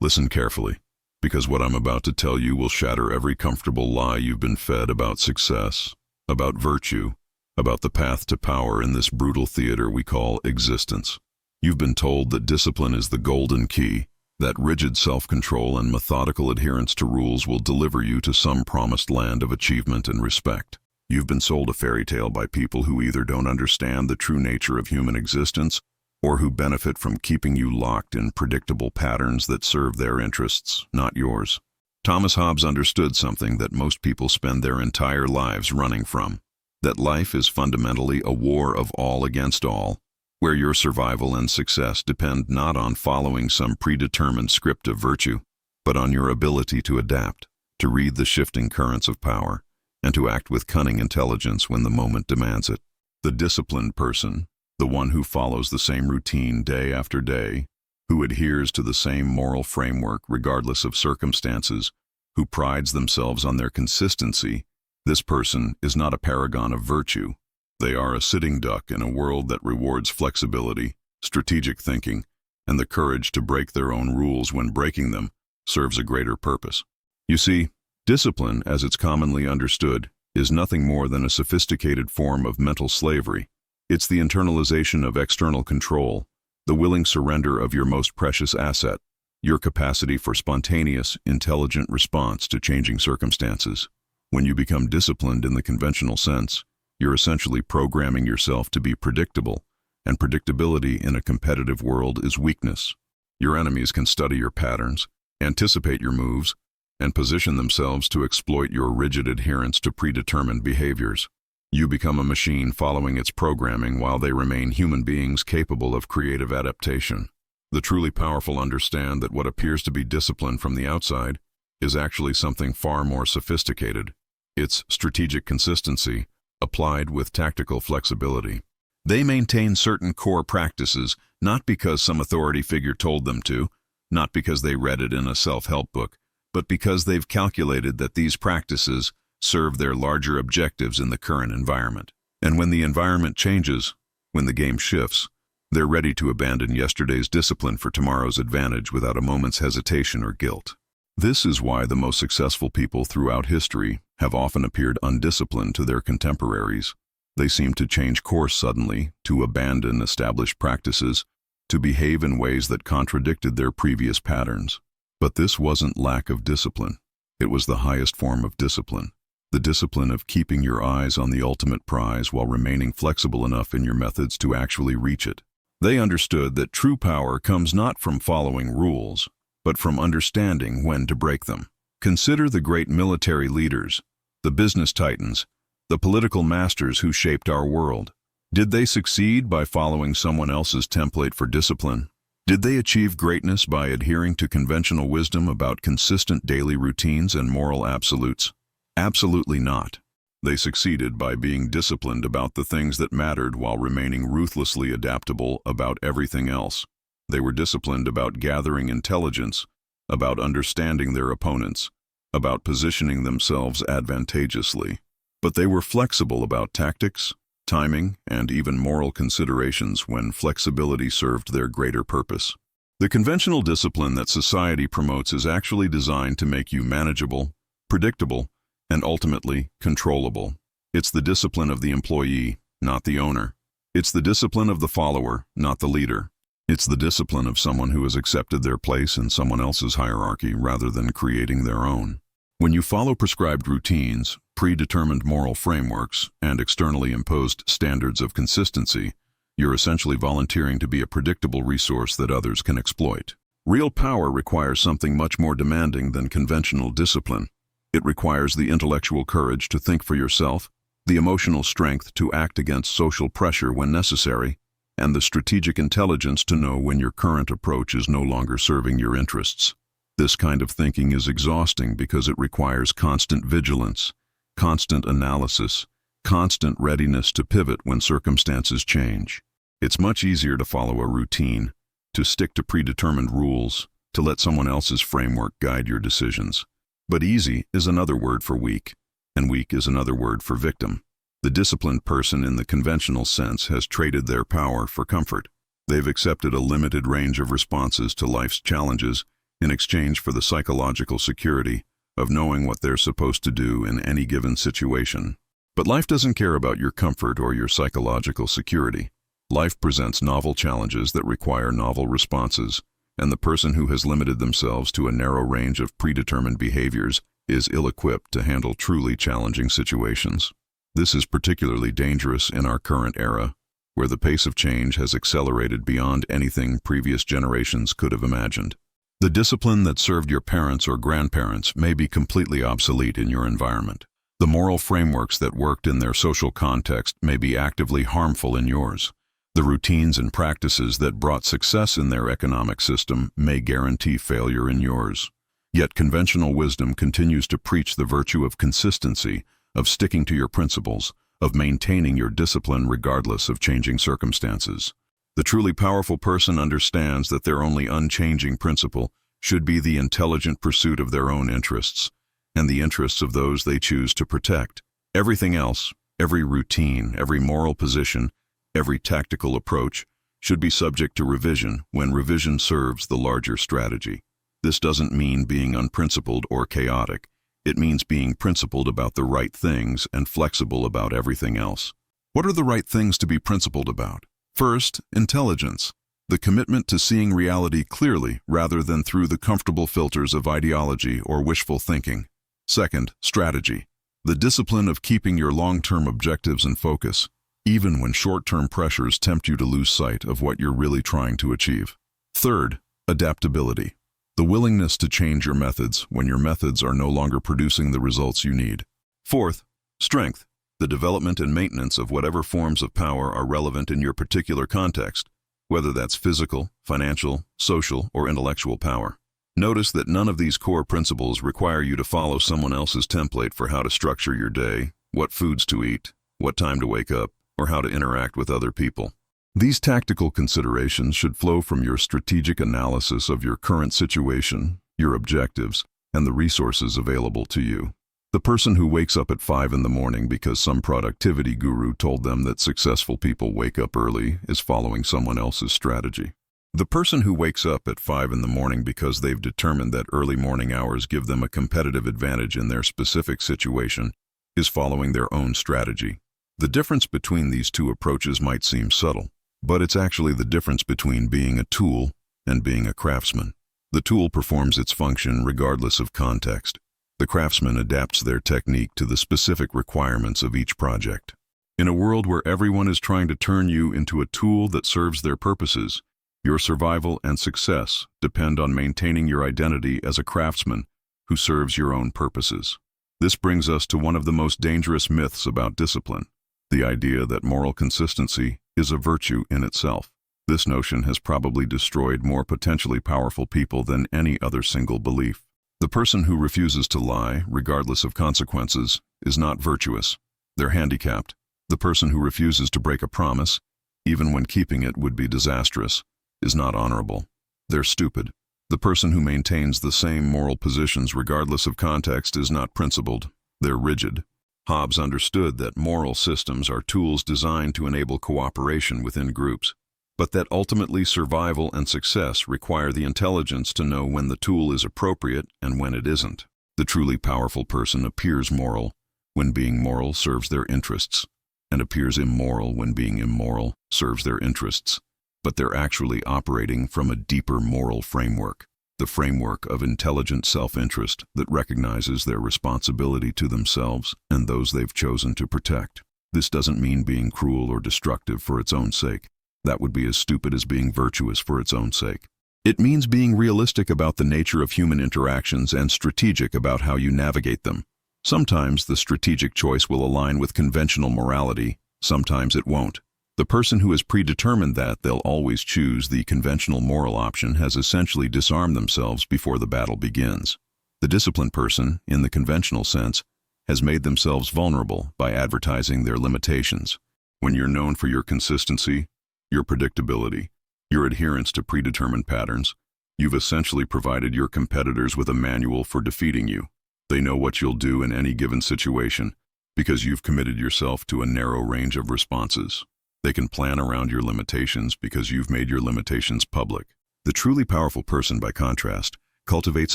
Listen carefully, because what I'm about to tell you will shatter every comfortable lie you've been fed about success, about virtue, about the path to power in this brutal theater we call existence. You've been told that discipline is the golden key, that rigid self-control and methodical adherence to rules will deliver you to some promised land of achievement and respect. You've been sold a fairy tale by people who either don't understand the true nature of human existence or who benefit from keeping you locked in predictable patterns that serve their interests, not yours. Thomas Hobbes understood something that most people spend their entire lives running from, that life is fundamentally a war of all against all, where your survival and success depend not on following some predetermined script of virtue, but on your ability to adapt, to read the shifting currents of power, and to act with cunning intelligence when the moment demands it. The disciplined person, the one who follows the same routine day after day, who adheres to the same moral framework regardless of circumstances, who prides themselves on their consistency, this person is not a paragon of virtue. They are a sitting duck in a world that rewards flexibility, strategic thinking, and the courage to break their own rules when breaking them serves a greater purpose. You see, discipline, as it's commonly understood, is nothing more than a sophisticated form of mental slavery. It's the internalization of external control, the willing surrender of your most precious asset, your capacity for spontaneous, intelligent response to changing circumstances. When you become disciplined in the conventional sense, you're essentially programming yourself to be predictable, and predictability in a competitive world is weakness. Your enemies can study your patterns, anticipate your moves, and position themselves to exploit your rigid adherence to predetermined behaviors. You become a machine following its programming while they remain human beings capable of creative adaptation. The truly powerful understand that what appears to be discipline from the outside is actually something far more sophisticated. It's strategic consistency, applied with tactical flexibility. They maintain certain core practices, not because some authority figure told them to, not because they read it in a self-help book, but because they've calculated that these practices serve their larger objectives in the current environment. And when the environment changes, when the game shifts, they're ready to abandon yesterday's discipline for tomorrow's advantage without a moment's hesitation or guilt. This is why the most successful people throughout history have often appeared undisciplined to their contemporaries. They seem to change course suddenly, to abandon established practices, to behave in ways that contradicted their previous patterns. But this wasn't lack of discipline. It was the highest form of discipline. The discipline of keeping your eyes on the ultimate prize while remaining flexible enough in your methods to actually reach it. They understood that true power comes not from following rules, but from understanding when to break them. Consider the great military leaders, the business titans, the political masters who shaped our world. Did they succeed by following someone else's template for discipline? Did they achieve greatness by adhering to conventional wisdom about consistent daily routines and moral absolutes? Absolutely not. They succeeded by being disciplined about the things that mattered while remaining ruthlessly adaptable about everything else. They were disciplined about gathering intelligence, about understanding their opponents, about positioning themselves advantageously. But they were flexible about tactics, timing, and even moral considerations when flexibility served their greater purpose. The conventional discipline that society promotes is actually designed to make you manageable, predictable, and ultimately controllable. It's the discipline of the employee, not the owner. It's the discipline of the follower, not the leader. It's the discipline of someone who has accepted their place in someone else's hierarchy rather than creating their own. When you follow prescribed routines, predetermined moral frameworks, and externally imposed standards of consistency, you're essentially volunteering to be a predictable resource that others can exploit. Real power requires something much more demanding than conventional discipline. It requires the intellectual courage to think for yourself, the emotional strength to act against social pressure when necessary, and the strategic intelligence to know when your current approach is no longer serving your interests. This kind of thinking is exhausting because it requires constant vigilance, constant analysis, constant readiness to pivot when circumstances change. It's much easier to follow a routine, to stick to predetermined rules, to let someone else's framework guide your decisions. But easy is another word for weak, and weak is another word for victim. The disciplined person in the conventional sense has traded their power for comfort. They've accepted a limited range of responses to life's challenges in exchange for the psychological security of knowing what they're supposed to do in any given situation. But life doesn't care about your comfort or your psychological security. Life presents novel challenges that require novel responses, and the person who has limited themselves to a narrow range of predetermined behaviors is ill-equipped to handle truly challenging situations. This is particularly dangerous in our current era, where the pace of change has accelerated beyond anything previous generations could have imagined. The discipline that served your parents or grandparents may be completely obsolete in your environment. The moral frameworks that worked in their social context may be actively harmful in yours. The routines and practices that brought success in their economic system may guarantee failure in yours. Yet conventional wisdom continues to preach the virtue of consistency, of sticking to your principles, of maintaining your discipline regardless of changing circumstances. The truly powerful person understands that their only unchanging principle should be the intelligent pursuit of their own interests, and the interests of those they choose to protect. Everything else, every routine, every moral position, every tactical approach, should be subject to revision when revision serves the larger strategy. This doesn't mean being unprincipled or chaotic. It means being principled about the right things and flexible about everything else. What are the right things to be principled about? First, intelligence, the commitment to seeing reality clearly rather than through the comfortable filters of ideology or wishful thinking. Second, strategy, the discipline of keeping your long-term objectives in focus, even when short-term pressures tempt you to lose sight of what you're really trying to achieve. Third, adaptability, the willingness to change your methods when your methods are no longer producing the results you need. Fourth, strength, the development and maintenance of whatever forms of power are relevant in your particular context, whether that's physical, financial, social, or intellectual power. Notice that none of these core principles require you to follow someone else's template for how to structure your day, what foods to eat, what time to wake up, or how to interact with other people. These tactical considerations should flow from your strategic analysis of your current situation, your objectives, and the resources available to you. The person who wakes up at 5 in the morning because some productivity guru told them that successful people wake up early is following someone else's strategy. The person who wakes up at 5 in the morning because they've determined that early morning hours give them a competitive advantage in their specific situation is following their own strategy. The difference between these two approaches might seem subtle, but it's actually the difference between being a tool and being a craftsman. The tool performs its function regardless of context. The craftsman adapts their technique to the specific requirements of each project. In a world where everyone is trying to turn you into a tool that serves their purposes, your survival and success depend on maintaining your identity as a craftsman who serves your own purposes. This brings us to one of the most dangerous myths about discipline, the idea that moral consistency is a virtue in itself. This notion has probably destroyed more potentially powerful people than any other single belief. The person who refuses to lie, regardless of consequences, is not virtuous. They're handicapped. The person who refuses to break a promise, even when keeping it would be disastrous, is not honorable. They're stupid. The person who maintains the same moral positions regardless of context is not principled. They're rigid. Hobbes understood that moral systems are tools designed to enable cooperation within groups, but that ultimately survival and success require the intelligence to know when the tool is appropriate and when it isn't. The truly powerful person appears moral when being moral serves their interests, and appears immoral when being immoral serves their interests. But they're actually operating from a deeper moral framework, the framework of intelligent self-interest that recognizes their responsibility to themselves and those they've chosen to protect. This doesn't mean being cruel or destructive for its own sake. That would be as stupid as being virtuous for its own sake. It means being realistic about the nature of human interactions and strategic about how you navigate them. Sometimes the strategic choice will align with conventional morality, sometimes it won't. The person who has predetermined that they'll always choose the conventional moral option has essentially disarmed themselves before the battle begins. The disciplined person, in the conventional sense, has made themselves vulnerable by advertising their limitations. When you're known for your consistency, your predictability, your adherence to predetermined patterns, you've essentially provided your competitors with a manual for defeating you. They know what you'll do in any given situation because you've committed yourself to a narrow range of responses. They can plan around your limitations because you've made your limitations public. The truly powerful person, by contrast, cultivates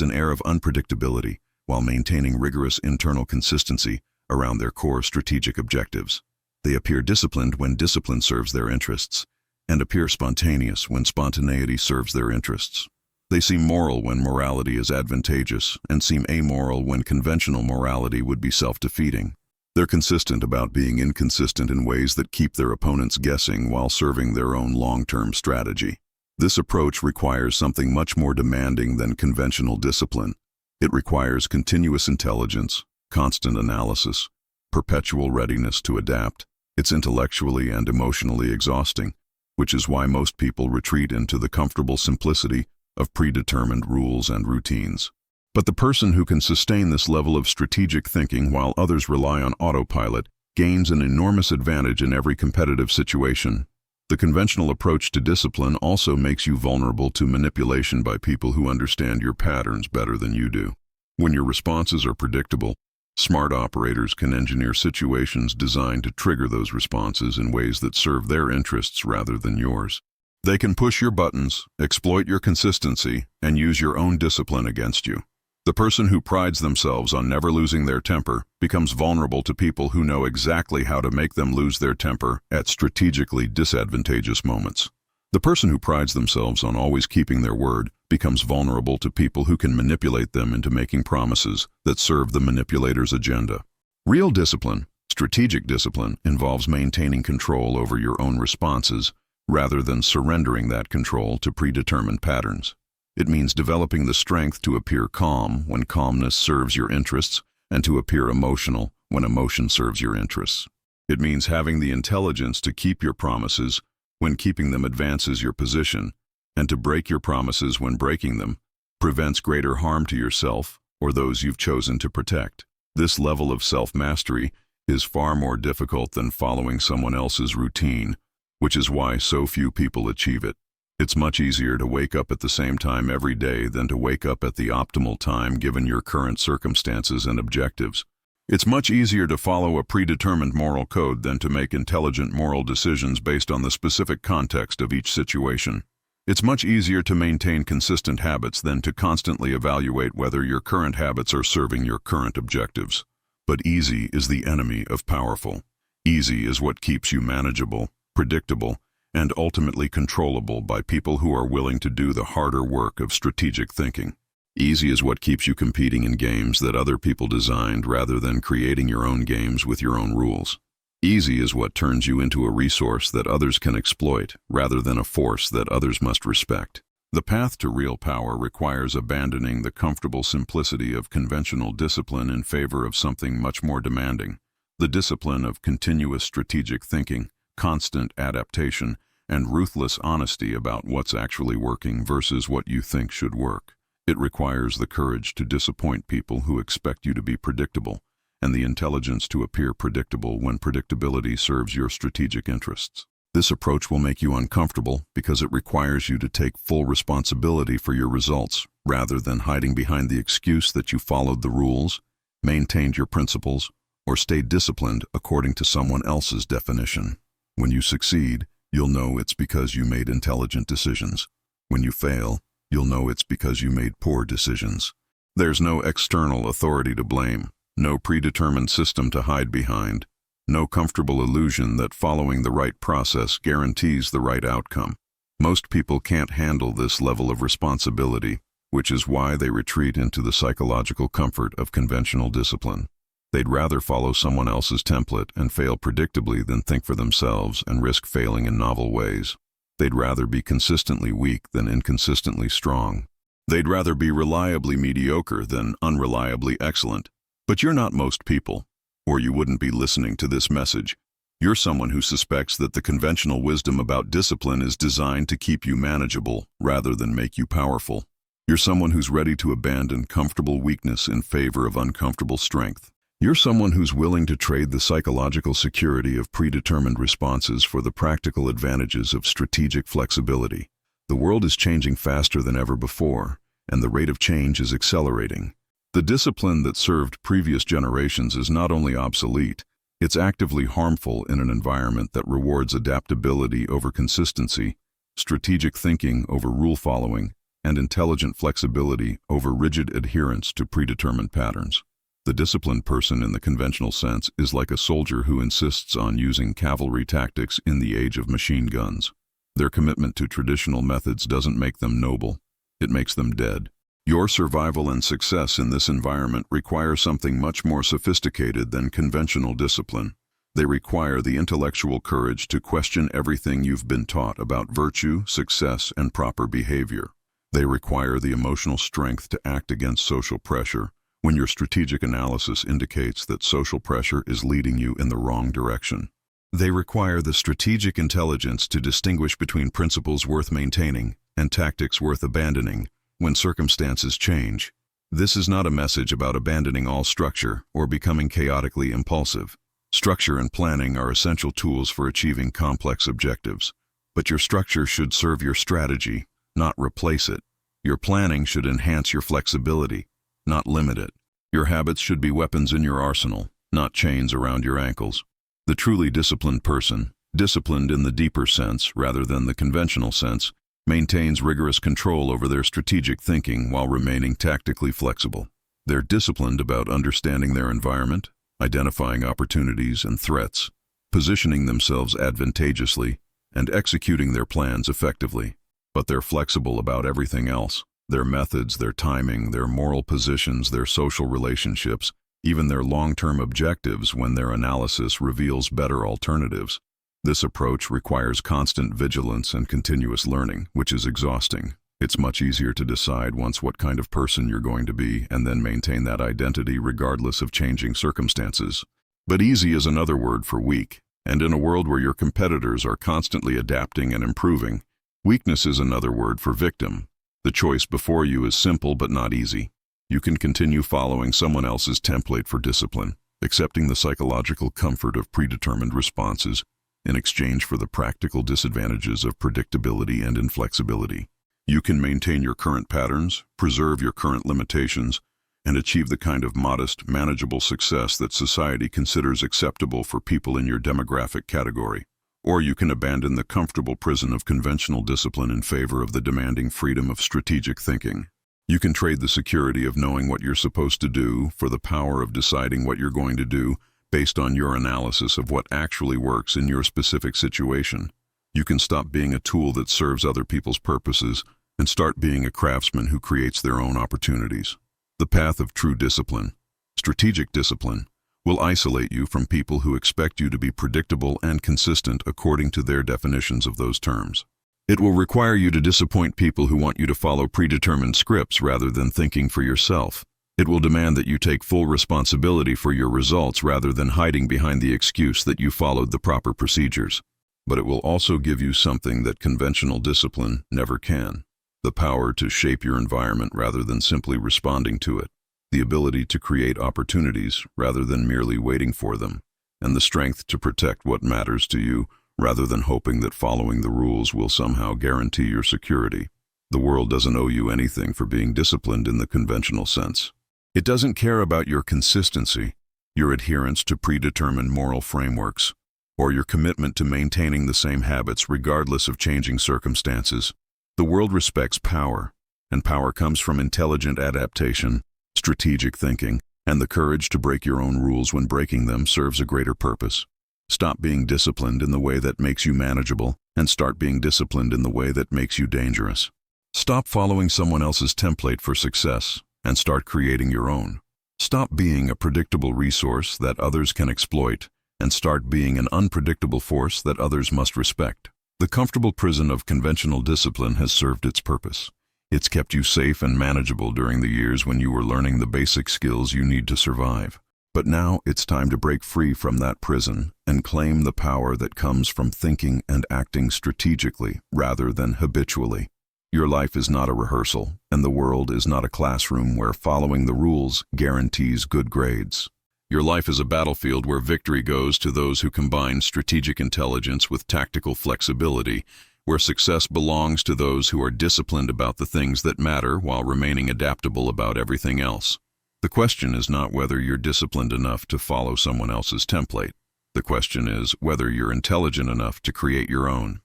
an air of unpredictability while maintaining rigorous internal consistency around their core strategic objectives. They appear disciplined when discipline serves their interests, and appear spontaneous when spontaneity serves their interests. They seem moral when morality is advantageous, and seem amoral when conventional morality would be self-defeating. They're consistent about being inconsistent in ways that keep their opponents guessing while serving their own long-term strategy. This approach requires something much more demanding than conventional discipline. It requires continuous intelligence, constant analysis, perpetual readiness to adapt. It's intellectually and emotionally exhausting, which is why most people retreat into the comfortable simplicity of predetermined rules and routines. But the person who can sustain this level of strategic thinking while others rely on autopilot gains an enormous advantage in every competitive situation. The conventional approach to discipline also makes you vulnerable to manipulation by people who understand your patterns better than you do. When your responses are predictable, smart operators can engineer situations designed to trigger those responses in ways that serve their interests rather than yours. They can push your buttons, exploit your consistency, and use your own discipline against you. The person who prides themselves on never losing their temper becomes vulnerable to people who know exactly how to make them lose their temper at strategically disadvantageous moments. The person who prides themselves on always keeping their word becomes vulnerable to people who can manipulate them into making promises that serve the manipulator's agenda. Real discipline, strategic discipline, involves maintaining control over your own responses rather than surrendering that control to predetermined patterns. It means developing the strength to appear calm when calmness serves your interests and to appear emotional when emotion serves your interests. It means having the intelligence to keep your promises when keeping them advances your position, and to break your promises when breaking them prevents greater harm to yourself or those you've chosen to protect. This level of self-mastery is far more difficult than following someone else's routine, which is why so few people achieve it. It's much easier to wake up at the same time every day than to wake up at the optimal time given your current circumstances and objectives. It's much easier to follow a predetermined moral code than to make intelligent moral decisions based on the specific context of each situation. It's much easier to maintain consistent habits than to constantly evaluate whether your current habits are serving your current objectives. But easy is the enemy of powerful. Easy is what keeps you manageable, predictable, and ultimately controllable by people who are willing to do the harder work of strategic thinking. Easy is what keeps you competing in games that other people designed rather than creating your own games with your own rules. Easy is what turns you into a resource that others can exploit rather than a force that others must respect. The path to real power requires abandoning the comfortable simplicity of conventional discipline in favor of something much more demanding, the discipline of continuous strategic thinking, constant adaptation, and ruthless honesty about what's actually working versus what you think should work. It requires the courage to disappoint people who expect you to be predictable, and the intelligence to appear predictable when predictability serves your strategic interests. This approach will make you uncomfortable because it requires you to take full responsibility for your results, rather than hiding behind the excuse that you followed the rules, maintained your principles, or stayed disciplined according to someone else's definition. When you succeed, you'll know it's because you made intelligent decisions. When you fail, you'll know it's because you made poor decisions. There's no external authority to blame, no predetermined system to hide behind, no comfortable illusion that following the right process guarantees the right outcome. Most people can't handle this level of responsibility, which is why they retreat into the psychological comfort of conventional discipline. They'd rather follow someone else's template and fail predictably than think for themselves and risk failing in novel ways. They'd rather be consistently weak than inconsistently strong. They'd rather be reliably mediocre than unreliably excellent. But you're not most people, or you wouldn't be listening to this message. You're someone who suspects that the conventional wisdom about discipline is designed to keep you manageable rather than make you powerful. You're someone who's ready to abandon comfortable weakness in favor of uncomfortable strength. You're someone who's willing to trade the psychological security of predetermined responses for the practical advantages of strategic flexibility. The world is changing faster than ever before, and the rate of change is accelerating. The discipline that served previous generations is not only obsolete, it's actively harmful in an environment that rewards adaptability over consistency, strategic thinking over rule following, and intelligent flexibility over rigid adherence to predetermined patterns. The disciplined person in the conventional sense is like a soldier who insists on using cavalry tactics in the age of machine guns. Their commitment to traditional methods doesn't make them noble, it makes them dead. Your survival and success in this environment require something much more sophisticated than conventional discipline. They require the intellectual courage to question everything you've been taught about virtue, success, and proper behavior. They require the emotional strength to act against social pressure when your strategic analysis indicates that social pressure is leading you in the wrong direction. They require the strategic intelligence to distinguish between principles worth maintaining and tactics worth abandoning when circumstances change. This is not a message about abandoning all structure or becoming chaotically impulsive. Structure and planning are essential tools for achieving complex objectives, but your structure should serve your strategy, not replace it. Your planning should enhance your flexibility, not limit it. Your habits should be weapons in your arsenal, not chains around your ankles. The truly disciplined person, disciplined in the deeper sense rather than the conventional sense, maintains rigorous control over their strategic thinking while remaining tactically flexible. They're disciplined about understanding their environment, identifying opportunities and threats, positioning themselves advantageously, and executing their plans effectively. But they're flexible about everything else: their methods, their timing, their moral positions, their social relationships, even their long-term objectives when their analysis reveals better alternatives. This approach requires constant vigilance and continuous learning, which is exhausting. It's much easier to decide once what kind of person you're going to be and then maintain that identity regardless of changing circumstances. But easy is another word for weak, and in a world where your competitors are constantly adapting and improving, weakness is another word for victim. The choice before you is simple but not easy. You can continue following someone else's template for discipline, accepting the psychological comfort of predetermined responses in exchange for the practical disadvantages of predictability and inflexibility. You can maintain your current patterns, preserve your current limitations, and achieve the kind of modest, manageable success that society considers acceptable for people in your demographic category. Or you can abandon the comfortable prison of conventional discipline in favor of the demanding freedom of strategic thinking. You can trade the security of knowing what you're supposed to do for the power of deciding what you're going to do based on your analysis of what actually works in your specific situation. You can stop being a tool that serves other people's purposes and start being a craftsman who creates their own opportunities. The path of true discipline, strategic discipline, will isolate you from people who expect you to be predictable and consistent according to their definitions of those terms. It will require you to disappoint people who want you to follow predetermined scripts rather than thinking for yourself. It will demand that you take full responsibility for your results rather than hiding behind the excuse that you followed the proper procedures. But it will also give you something that conventional discipline never can: the power to shape your environment rather than simply responding to it, the ability to create opportunities rather than merely waiting for them, and the strength to protect what matters to you rather than hoping that following the rules will somehow guarantee your security. The world doesn't owe you anything for being disciplined in the conventional sense. It doesn't care about your consistency, your adherence to predetermined moral frameworks, or your commitment to maintaining the same habits regardless of changing circumstances. The world respects power, and power comes from intelligent adaptation, strategic thinking, and the courage to break your own rules when breaking them serves a greater purpose. Stop being disciplined in the way that makes you manageable, and start being disciplined in the way that makes you dangerous. Stop following someone else's template for success, and start creating your own. Stop being a predictable resource that others can exploit, and start being an unpredictable force that others must respect. The comfortable prison of conventional discipline has served its purpose. It's kept you safe and manageable during the years when you were learning the basic skills you need to survive. But now it's time to break free from that prison and claim the power that comes from thinking and acting strategically rather than habitually. Your life is not a rehearsal, and the world is not a classroom where following the rules guarantees good grades. Your life is a battlefield where victory goes to those who combine strategic intelligence with tactical flexibility, where success belongs to those who are disciplined about the things that matter while remaining adaptable about everything else. The question is not whether you're disciplined enough to follow someone else's template. The question is whether you're intelligent enough to create your own.